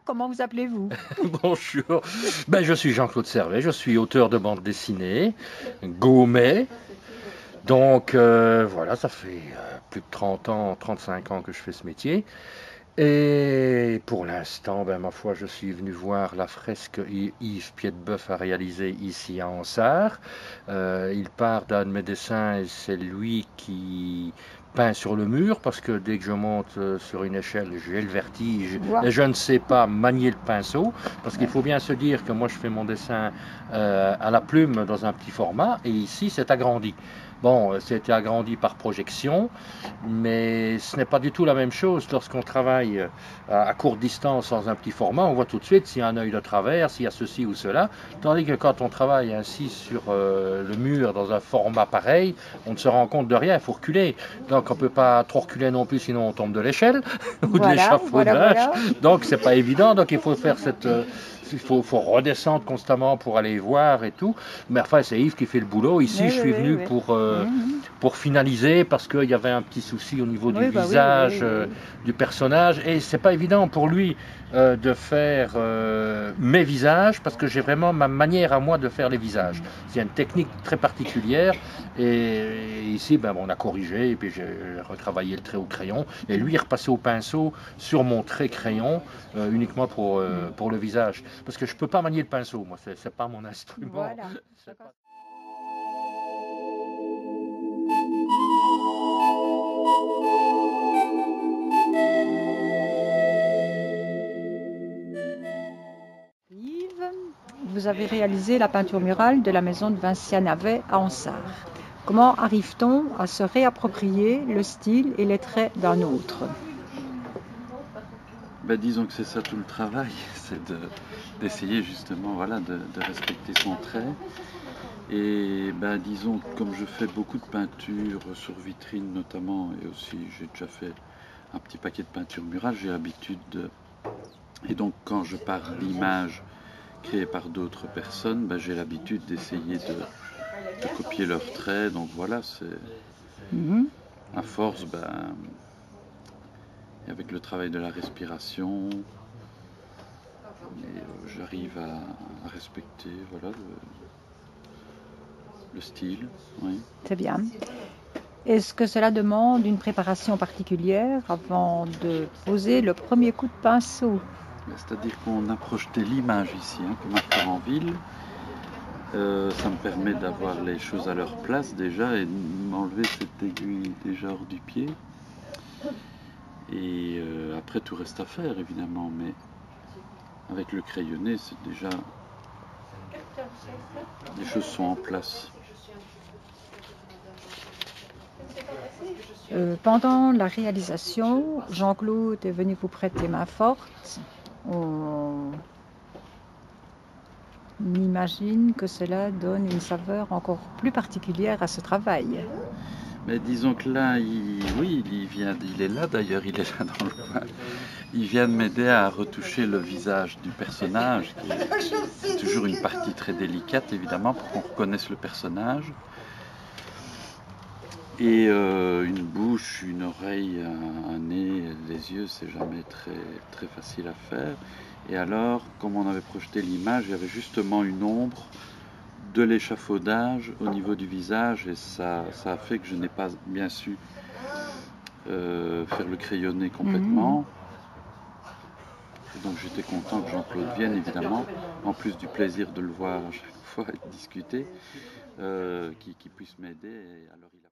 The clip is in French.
comment vous appelez-vous? Bonjour, ben, je suis Jean-Claude Servet, je suis auteur de bande dessinée, Gaumet. Donc voilà, ça fait plus de 30 ans, 35 ans que je fais ce métier. Et pour l'instant, ben, ma foi, je suis venu voir la fresque que Yves Piedboeuf a réalisée ici à Ansart. Il part d'un de mes dessins et c'est lui qui peint sur le mur parce que dès que je monte sur une échelle, j'ai le vertige Wow. et je ne sais pas manier le pinceau parce qu'il faut bien se dire que moi je fais mon dessin à la plume dans un petit format et ici c'est agrandi. Bon, c'était agrandi par projection, mais ce n'est pas du tout la même chose lorsqu'on travaille à courte distance dans un petit format. On voit tout de suite s'il y a un œil de travers, s'il y a ceci ou cela. Tandis que quand on travaille ainsi sur le mur dans un format pareil, on ne se rend compte de rien, il faut reculer. Donc on ne peut pas trop reculer non plus, sinon on tombe de l'échelle ou de Voilà, voilà, l'échafaudage. voilà. Donc c'est pas évident. Donc il faut faire cette... il faut redescendre constamment pour aller voir et tout. Mais enfin, c'est Yves qui fait le boulot. Ici, Oui, je oui, suis oui, venu oui. pour finaliser parce qu'il y avait un petit souci au niveau du Oui, bah oui, visage oui, oui. du personnage. Et c'est pas évident pour lui de faire mes visages parce que j'ai vraiment ma manière à moi de faire les visages. C'est une technique très particulière. Et ici, ben, on a corrigé et puis j'ai retravaillé le trait au crayon. Et lui, il est repassé au pinceau sur mon trait crayon uniquement pour le visage. Parce que je peux pas manier le pinceau, moi, c'est pas mon instrument. Voilà. C'est pas- Yves, vous avez réalisé la peinture murale de la maison de Vinciane-Navet à Ansart. Comment arrive-t-on à se réapproprier le style et les traits d'un autre? Ben, disons que c'est ça tout le travail, c'est d'essayer justement voilà, de respecter son trait. Et ben, disons que comme je fais beaucoup de peintures sur vitrine notamment, et aussi j'ai déjà fait un petit paquet de peintures murales, j'ai l'habitude de... Et donc quand je pars d'images créées par d'autres personnes, ben, j'ai l'habitude d'essayer de copier leurs traits. Donc voilà, c'est à force, ben, et avec le travail de la respiration, j'arrive à respecter voilà, le style. Oui. C'est bien. Est-ce que cela demande une préparation particulière avant de poser le premier coup de pinceau? C'est-à-dire qu'on a projeté l'image ici, hein, comme à en ville. Ça me permet d'avoir les choses à leur place déjà et de m'enlever cette aiguille déjà hors du pied. Et après tout reste à faire évidemment, mais avec le crayonné, c'est déjà... Les choses sont en place. Pendant la réalisation, Jean-Claude est venu vous prêter main forte. On imagine que cela donne une saveur encore plus particulière à ce travail. Mais disons que là, oui, il est là d'ailleurs, il est là dans le coin. Il vient de m'aider à retoucher le visage du personnage. C'est toujours une partie très délicate, évidemment, pour qu'on reconnaisse le personnage. Et une bouche, une oreille, un nez, les yeux, c'est jamais très, très facile à faire. Et alors, comme on avait projeté l'image, il y avait justement une ombre de l'échafaudage au niveau du visage et ça a fait que je n'ai pas bien su faire le crayonné complètement. Et donc j'étais content que Jean-Claude vienne évidemment, en plus du plaisir de le voir à chaque fois et de discuter, qui puisse m'aider. Et alors il a...